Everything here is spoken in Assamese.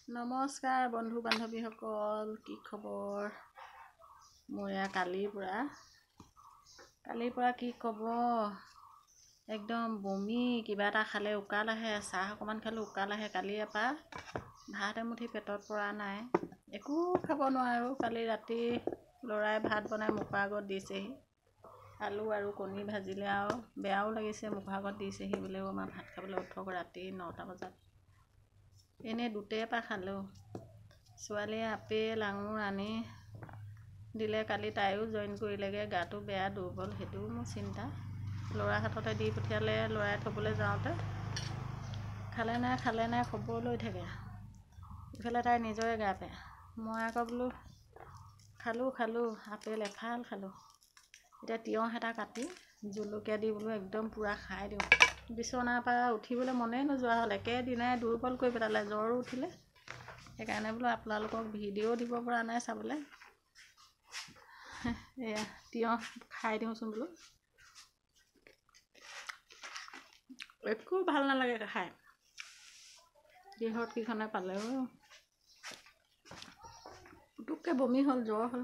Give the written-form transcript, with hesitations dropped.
নমস্কাৰ বন্ধু বান্ধৱীসকল, কি খবৰ? মোৰ কালিৰ পৰা কি ক'ব, একদম বমি, কিবা এটা খালে উকাল আহে, চাহ অকণমান খালে উকাল আহে। কালিৰ পৰা ভাত এমুঠি পেটত পৰা নাই, একো খাব নোৱাৰোঁ। কালি ৰাতি ল'ৰাই ভাত বনাই মুখৰ আগত দিছেহি, আলু আৰু কণী ভাজিলে আৰু বেয়াও লাগিছে। মুখৰ আগত দিছেহি বোলে আমাৰ ভাত খাবলৈ উঠক, ৰাতি 9টা বজাত। এনেই দুটেই পৰা খালোঁ। ছোৱালীয়ে আপেল আঙুৰ আনি দিলে, কালি তাইও জইন কৰিলেগৈ। গাটো বেয়া, দুৰ্বল, সেইটোও মোৰ চিন্তা। ল'ৰাৰ হাততে দি পঠিয়ালে, ল'ৰাই থ'বলৈ যাওঁতে খালে নাই খবৰ লৈ থাকে। ইফালে তাই নিজৰে গা বেয়া। মই আকৌ বোলো খালোঁ আপেল এফাল খালোঁ। এতিয়া তিয়ঁহ এটা কাটি জলকীয়া দি বোলো একদম পূৰা খাই দিওঁ। বিচনাৰ পৰা উঠিবলৈ মনেই নোযোৱা হ'ল, একেদিনাই দুৰ্বল কৰি পেলালে, জ্বৰো উঠিলে। সেইকাৰণে বোলো আপোনালোকক ভিডিঅ' দিব পৰা নাই চাবলৈ। এয়া তিয়ঁহ খাই দিওঁচোন বোলো, একো ভাল নালাগে খাই। কিহত কিখনে পালে পুতুককৈ বমি হ'ল, জ্বৰ হ'ল।